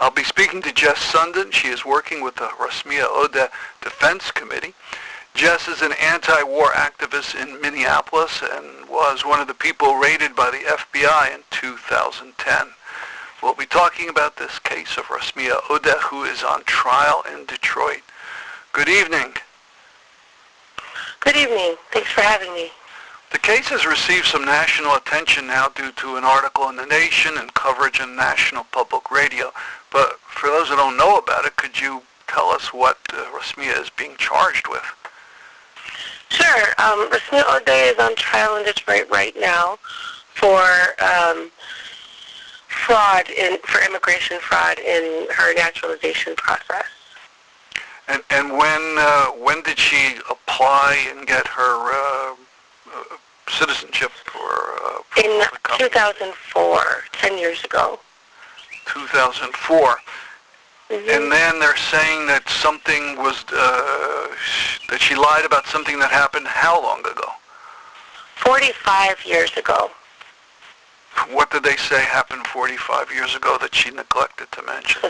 I'll be speaking to Jess Sundin. She is working with the Rasmea Odeh Defense Committee. Jess is an anti-war activist in Minneapolis and was one of the people raided by the FBI in 2010. We'll be talking about this case of Rasmea Odeh, who is on trial in Detroit. Good evening. Good evening. Thanks for having me. The case has received some national attention now due to an article in The Nation and coverage on national public radio. But for those who don't know about it, could you tell us what Rasmea is being charged with? Sure. Rasmea Odeh is on trial in Detroit right now for for immigration fraud in her naturalization process. And when did she apply and get her citizenship in 2004, 10 years ago. 2004. Mm-hmm. And then they're saying that something was, that she lied about something that happened how long ago? 45 years ago. What did they say happened 45 years ago that she neglected to mention?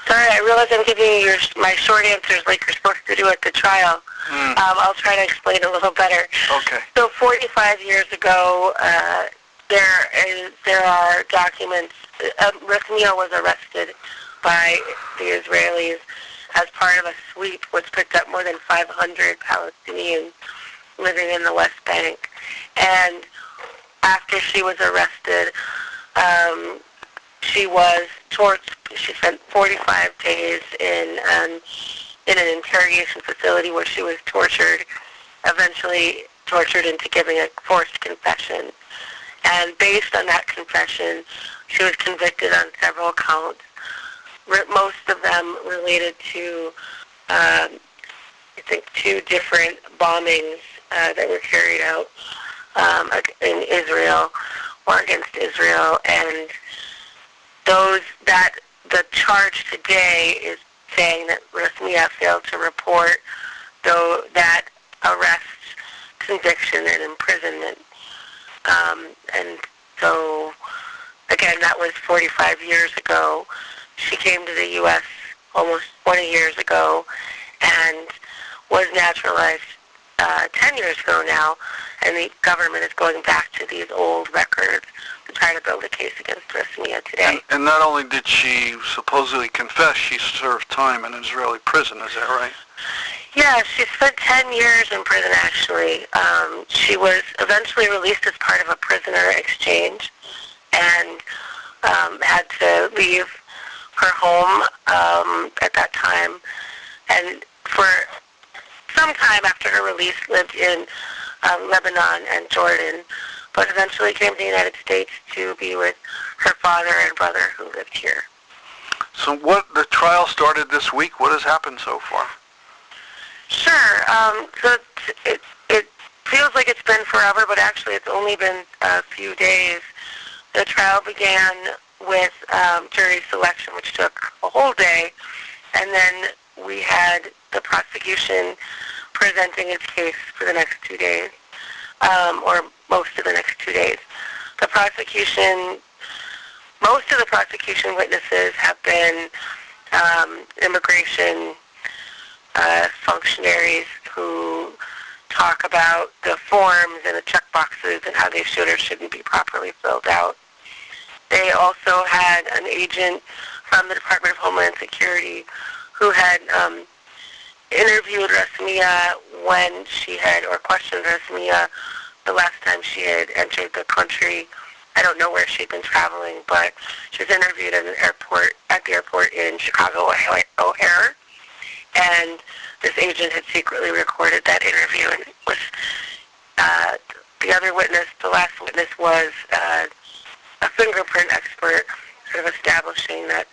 Sorry, I realize I'm giving you my short answers like you're supposed to do at the trial. I'll try to explain a little better. Okay. So 45 years ago, there are documents. Rasmea was arrested by the Israelis as part of a sweep which picked up more than 500 Palestinians living in the West Bank. And after she was arrested, she was tortured. She spent 45 days in an interrogation facility where she was tortured, eventually tortured into giving a forced confession. And based on that confession, she was convicted on several counts, most of them related to, I think, 2 different bombings that were carried out in Israel or against Israel. And the charge today is saying that Rasmea failed to report that arrest, conviction, and imprisonment. And so, again, that was 45 years ago. She came to the U.S. almost 20 years ago and was naturalized 10 years ago now, and the government is going back to these old records to try to build a case against Rasmea today. And not only did she supposedly confess, she served time in an Israeli prison, is that right? Yeah, she spent 10 years in prison, actually. She was eventually released as part of a prisoner exchange and had to leave her home at that time. And for some time after her release, lived in Lebanon and Jordan, but eventually came to the United States to be with her father and brother who lived here. So the trial started this week. What has happened so far? Sure. So it feels like it's been forever, but actually it's only been a few days. The trial began with jury selection, which took a whole day, and then we had the prosecution presenting its case for the next 2 days, or most of the next 2 days. Most of the prosecution witnesses have been immigration functionaries who talk about the forms and the checkboxes and how they should or shouldn't be properly filled out. They also had an agent from the Department of Homeland Security who had interviewed Rasmea when she had, or questioned Rasmea the last time she had entered the country. I don't know where she'd been traveling, but she was interviewed at the airport in Chicago O'Hare, and this agent had secretly recorded that interview. And it was the other witness, the last witness, was a fingerprint expert, sort of establishing that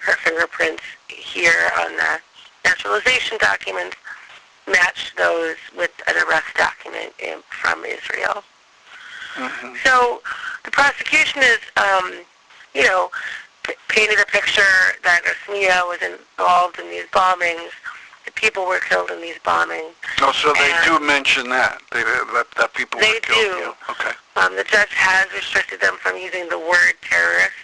her fingerprints here on the naturalization documents matched those with an arrest document from Israel. Mm-hmm. So the prosecution is, painted a picture that Rasmea was involved in these bombings. The people were killed in these bombings. Oh, so they do mention that, that people were killed. They do. Okay. The judge has restricted them from using the word terrorist,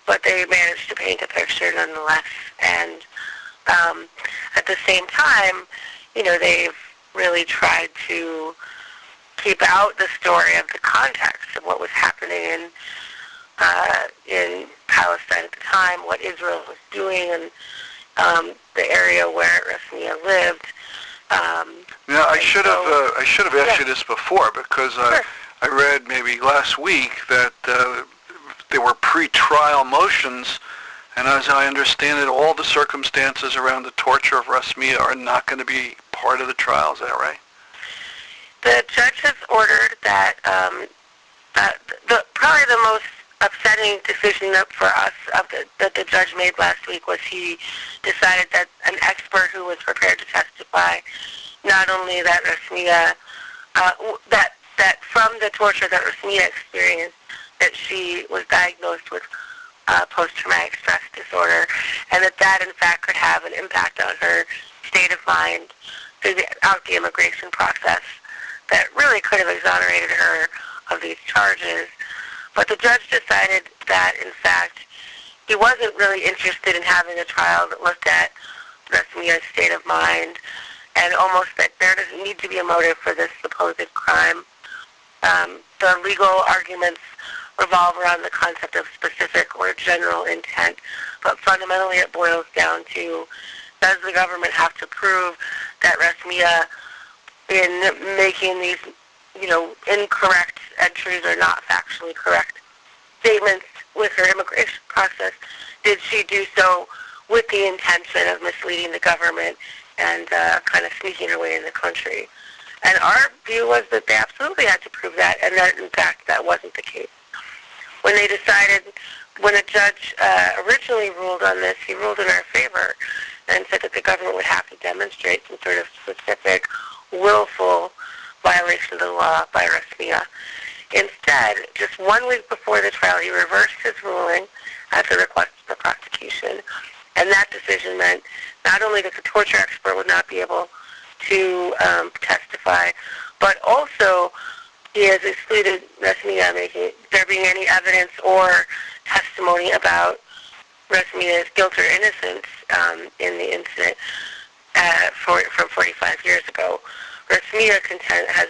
but they managed to paint a picture nonetheless. And at the same time, they've really tried to keep out the story of the context of what was happening in Palestine at the time, what Israel was doing, and the area where Rasmea lived. I should have asked you this before, because Sure. I read maybe last week that there were pre-trial motions, and as I understand it, all the circumstances around the torture of Rasmea are not going to be part of the trial. Is that right? The judge has ordered that probably the most upsetting decision for us that the judge made last week was he decided that an expert who was prepared to testify, not only that Rasmea, that from the torture that Rasmea experienced, that she was diagnosed with post-traumatic stress disorder, and that in fact could have an impact on her state of mind throughout the immigration process that really could have exonerated her of these charges. But the judge decided that, in fact, he wasn't really interested in having a trial that looked at Rasmea's state of mind, and almost that there doesn't need to be a motive for this supposed crime. The legal arguments revolve around the concept of specific or general intent, but fundamentally it boils down to, does the government have to prove that Rasmea, in making these, incorrect entries or not factually correct statements with her immigration process, did she do so with the intention of misleading the government and kind of sneaking her way in the country? And our view was that they absolutely had to prove that, and that, in fact, that wasn't the case. When they decided, when a judge originally ruled on this, he ruled in our favor and said that the government would have to demonstrate some sort of specific, willful violation of the law by Rasmea. Instead, just 1 week before the trial, he reversed his ruling at the request of the prosecution, and that decision meant not only that the torture expert would not be able to testify, but also he has excluded Rasmea there being any evidence or testimony about Rasmea's guilt or innocence in the incident from 45 years ago. Rasmea has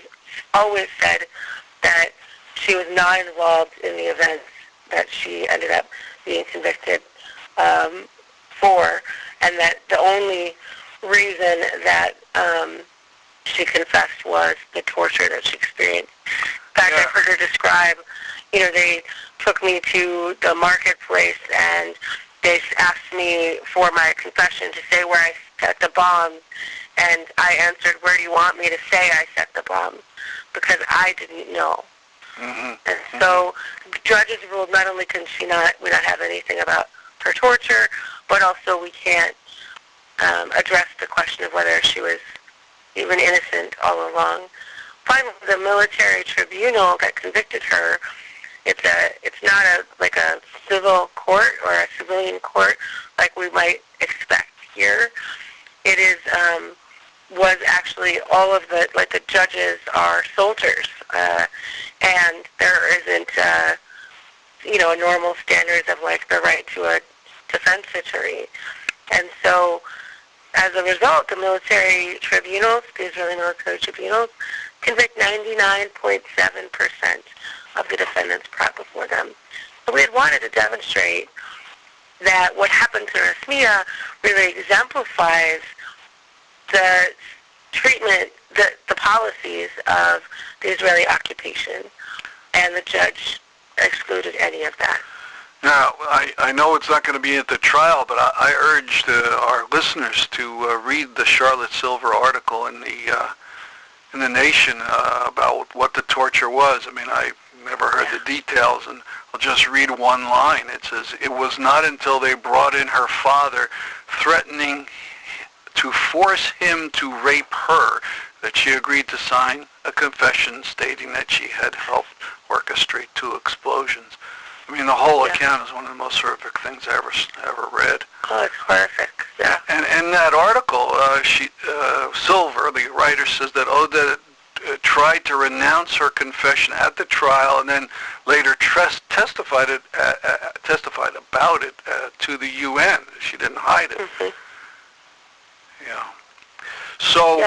always said that she was not involved in the events that she ended up being convicted for, and that the only reason that she confessed was the torture that she experienced. In fact, I've heard her describe, they took me to the marketplace and they asked me for my confession to say where I set the bombs, and I answered, where do you want me to say I set the bombs? Because I didn't know. Mm-hmm. And so judges ruled not only can we not have anything about her torture, but also we can't address the question of whether she was even innocent all along. Finally, the military tribunal that convicted her, it's not a civil court or a civilian court like we might expect here. It is was actually all of the judges are soldiers, and there isn't a normal standards of the right to a defense attorney. And so as a result, the military tribunals, the Israeli military tribunals, convict 99.7% of the defendants brought before them. So we had wanted to demonstrate that what happened to Rasmea really exemplifies the treatment, the policies of the Israeli occupation, and the judge excluded any of that. Now, I know it's not going to be at the trial, but I urge our listeners to read the Charlotte Silver article in the Nation about what the torture was. I mean, I never heard the details, and I'll just read one line. It says, "It was not until they brought in her father, threatening to force him to rape her, that she agreed to sign a confession stating that she had helped orchestrate 2 explosions." I mean, the whole account is one of the most horrific things I ever read. Oh, it's horrific, yeah. And in that article, Silver, the writer, says that Odeh tried to renounce her confession at the trial, and then later testified about it to the UN. She didn't hide it. Mm-hmm. Yeah. So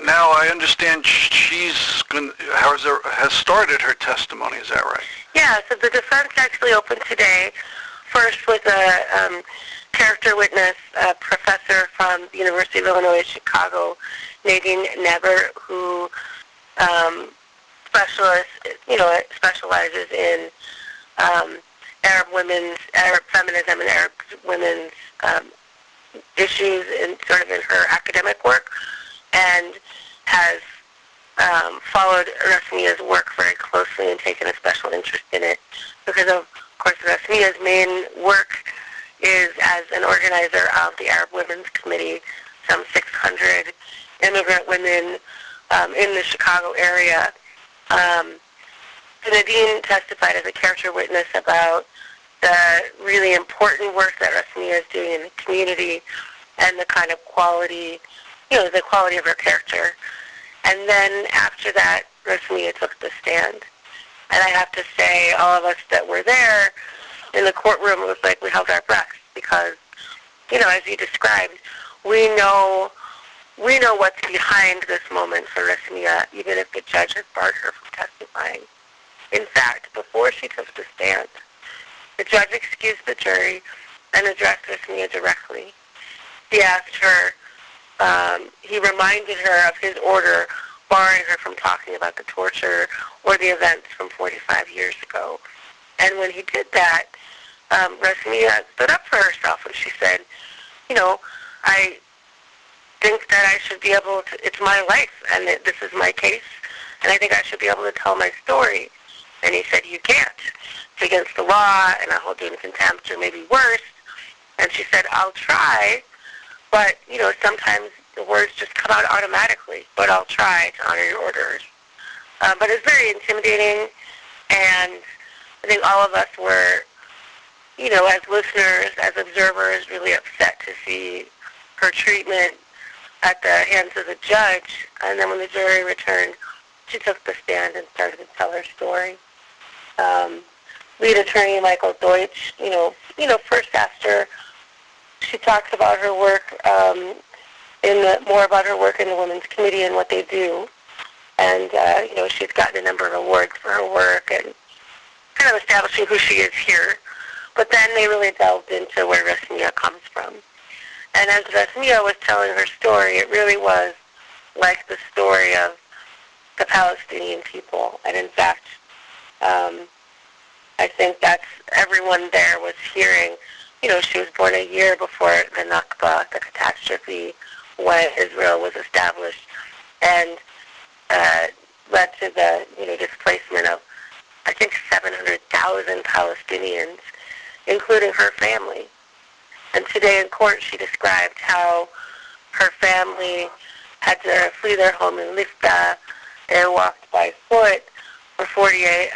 now I understand has started her testimony. Is that right? Yeah. So the defense actually opened today. First with a character witness, a professor from the University of Illinois Chicago, Nadine Neber, who specializes in Arab feminism and Arab women's issues in sort of in her academic work, and has followed Rasmea's work very closely and taken a special interest in it because of course Rasmea's main work is as an organizer of the Arab Women's Committee, some 600 immigrant women in the Chicago area. Nadine testified as a character witness about the really important work that Rasmea is doing in the community and the kind of quality, the quality of her character. And then after that, Rasmea took the stand. And I have to say, all of us that were there in the courtroom, it was like we held our breaths because, as you described, we know what's behind this moment for Rasmea, even if the judge has barred her from testifying. In fact, before she took the stand, the judge excused the jury and addressed Rasmea directly. He asked her, he reminded her of his order barring her from talking about the torture or the events from 45 years ago. And when he did that, Rasmea stood up for herself and she said, I think that I should be able to, it's my life and this is my case, and I think I should be able to tell my story. And he said, you can't. It's against the law, and I'll hold you in contempt, or maybe worse. And she said, I'll try, but, sometimes the words just come out automatically, but I'll try to honor your orders. But it's very intimidating, and I think all of us were, as listeners, as observers, really upset to see her treatment at the hands of the judge. And then when the jury returned, she took the stand and started to tell her story. Lead attorney Michael Deutsch, first asked her, she talks about her work, more about her work in the Women's Committee and what they do. And, she's gotten a number of awards for her work and kind of establishing who she is here. But then they really delved into where Rasmea comes from. And as Rasmea was telling her story, it really was like the story of the Palestinian people. And in fact, I think that's everyone there was hearing. She was born a year before the Nakba, the catastrophe, when Israel was established, and led to the displacement of, I think, 700,000 Palestinians, including her family. And today in court, she described how her family had to flee their home in Lifta. They walked by foot for 48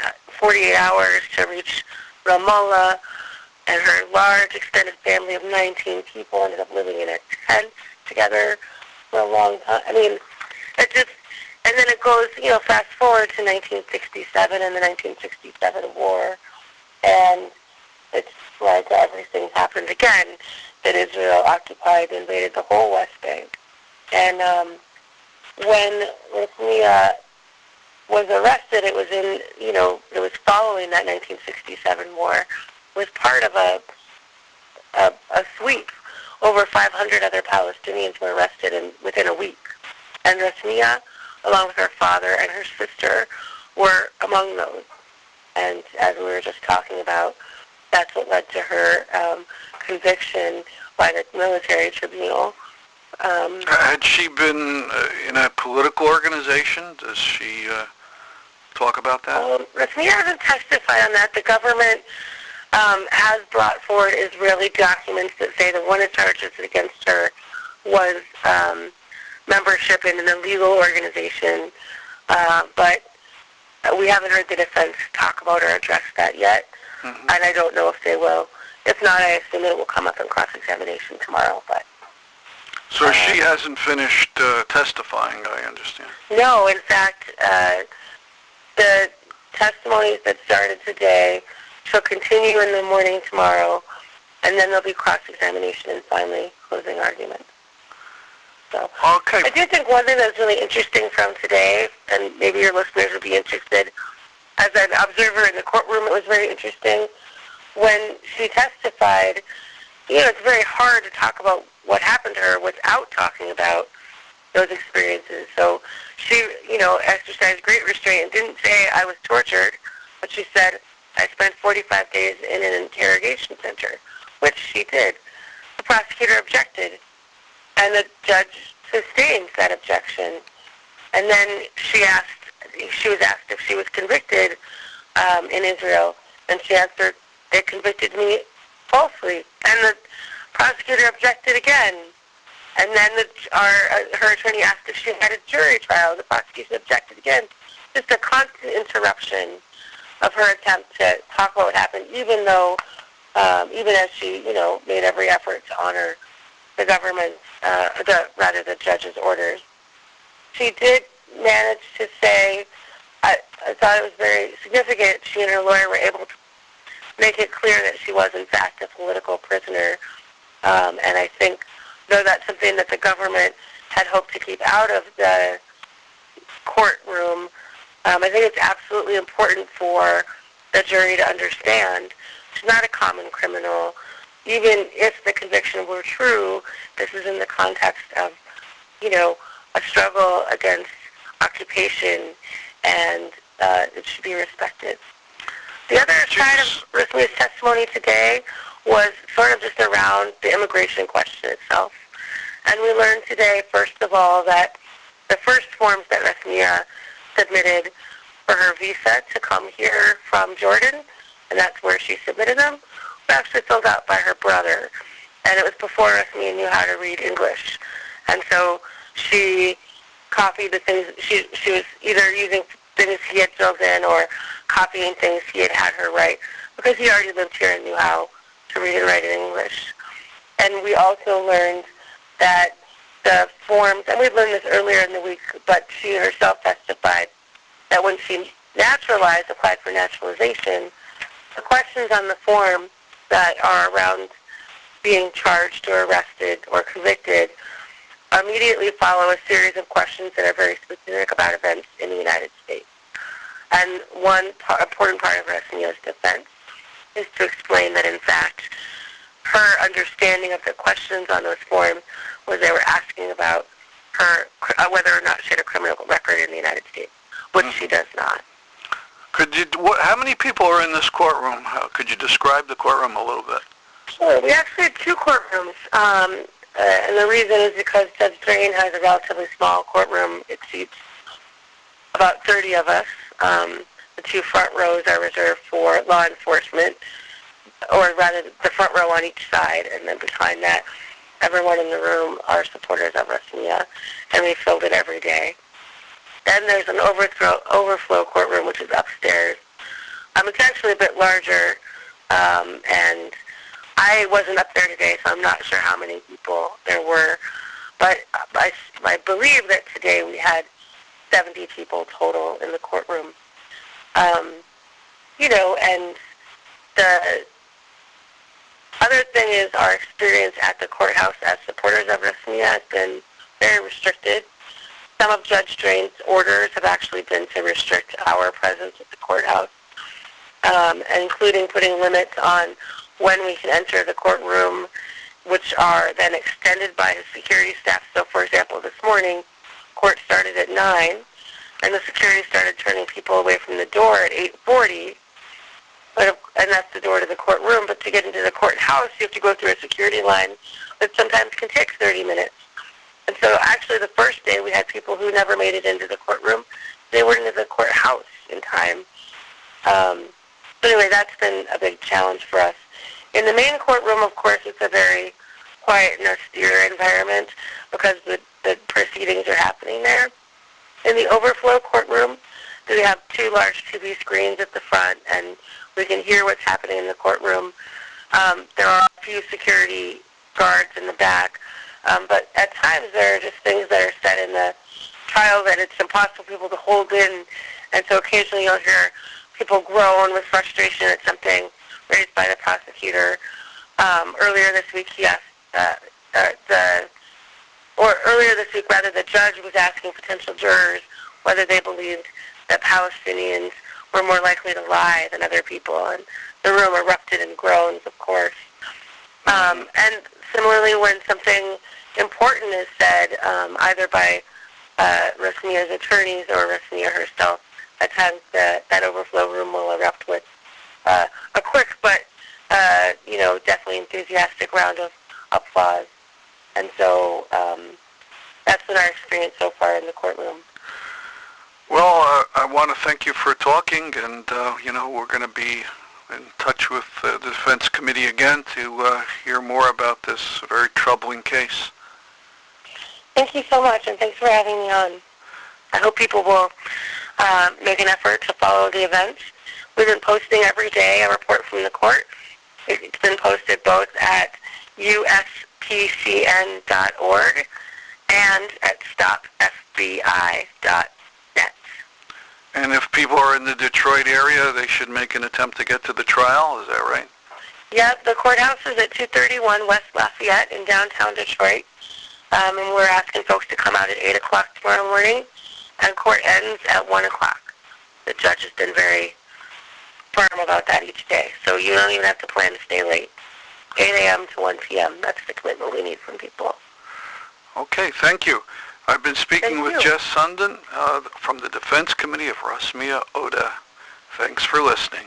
hours to reach Ramallah, and her large extended family of 19 people ended up living in a tent together for a long time. I mean, and then it goes, fast forward to 1967 and the 1967 war, and it's like everything happened again, that Israel occupied and invaded the whole West Bank. And when Rasmea was arrested, it was it was following that 1967 war. It was part of a sweep. Over 500 other Palestinians were arrested within a week. And Rasmea, along with her father and her sister, were among those. And as we were just talking about, that's what led to her conviction by the military tribunal. Had she been in a political organization? Does she talk about that? Rasmea hasn't testified on that. The government has brought forward Israeli documents that say that one of the charges against her was membership in an illegal organization, but we haven't heard the defense talk about or address that yet, and I don't know if they will. If not, I assume it will come up in cross-examination tomorrow. But So she hasn't finished testifying, I understand. No, in fact, the testimonies that started today shall continue in the morning tomorrow, and then there'll be cross-examination and finally closing argument. So Okay. I do think one thing that's really interesting from today, and maybe your listeners would be interested, as an observer in the courtroom, it was very interesting. When she testified, it's very hard to talk about what happened to her without talking about those experiences. So she, exercised great restraint and didn't say I was tortured, but she said I spent 45 days in an interrogation center, which she did. The prosecutor objected, and the judge sustained that objection. And then she was asked if she was convicted in Israel, and she answered, they convicted me falsely. And the prosecutor objected again. And then her attorney asked if she had a jury trial. The prosecution objected again. Just a constant interruption of her attempt to talk about what happened, even as she, made every effort to honor the the judge's orders. She did manage to say, I thought it was very significant, she and her lawyer were able to make it clear that she was, in fact, a political prisoner. And I think, though that's something that the government had hoped to keep out of the courtroom, I think it's absolutely important for the jury to understand she's not a common criminal. Even if the conviction were true, this is in the context of, a struggle against occupation, and it should be respected. The other side of Rasmea's testimony today was sort of just around the immigration question itself. And we learned today, first of all, that the first forms that Rasmea submitted for her visa to come here from Jordan, and that's where she submitted them, were actually filled out by her brother. And it was before Rasmea knew how to read English. And so she copied the things, she was either using things he had filled in or copying things he had her write, because he already lived here and knew how to read and write in English. And we also learned that the forms, and we learned this earlier in the week, but she herself testified that when she applied for naturalization, the questions on the form that are around being charged or arrested or convicted immediately follow a series of questions that are very specific about events in the United States. And one important part of Rasmea's defense is to explain that, in fact, her understanding of the questions on those forms was they were asking about her, whether or not she had a criminal record in the United States, which she does not. How many people are in this courtroom? Could you describe the courtroom a little bit? Sure. We actually have two courtrooms, and the reason is because Judge Drain has a relatively small courtroom. It seats about 30 of us. The two front rows are reserved for law enforcement, or rather the front row on each side, and then behind that, everyone in the room are supporters of Rasmea, and we filled it every day. Then there's an overflow courtroom, which is upstairs. It's actually a bit larger, and I wasn't up there today, so I'm not sure how many people there were, but I believe that today we had 70 people total in the courtroom. And the other thing is our experience at the courthouse as supporters of Rasmea has been very restricted. Some of Judge Drain's orders have actually been to restrict our presence at the courthouse, including putting limits on when we can enter the courtroom, which are then extended by his security staff. So, for example, this morning, court started at 9, and the security started turning people away from the door at 8:40, and that's the door to the courtroom. But to get into the courthouse, you have to go through a security line that sometimes can take 30 minutes. And so actually the first day we had people who never made it into the courtroom. They weren't into the courthouse in time. But anyway, that's been a big challenge for us. In the main courtroom, of course, it's a very quiet and austere environment because the proceedings are happening there. In the overflow courtroom, we have two large TV screens at the front, and we can hear what's happening in the courtroom. There are a few security guards in the back, But at times there are just things that are said in the trial that it's impossible for people to hold in, and so occasionally you'll hear people groan with frustration at something raised by the prosecutor. Earlier this week, the judge was asking potential jurors whether they believed that Palestinians were more likely to lie than other people, and the room erupted in groans, of course. And similarly, when something important is said, either by Rasmea's attorneys or Rasmea herself, at times that overflow room will erupt with a quick but definitely enthusiastic round of applause. And so that's been our experience so far in the courtroom. Well, I want to thank you for talking, and we're going to be in touch with the defense committee again to hear more about this very troubling case. Thank you so much, and thanks for having me on. I hope people will make an effort to follow the events. We've been posting every day a report from the court. It's been posted both at uspcn.org and at stopfbi.net. And if people are in the Detroit area, they should make an attempt to get to the trial, is that right? Yep, the courthouse is at 231 West Lafayette in downtown Detroit. And we're asking folks to come out at 8 o'clock tomorrow morning, and court ends at 1 o'clock. The judge has been very firm about that each day, so you don't even have to plan to stay late. 8 a.m. to 1 p.m., that's the commitment we need from people. Okay, thank you. I've been speaking with Jess Sundin from the Defense Committee of Rasmea Odeh. Thanks for listening.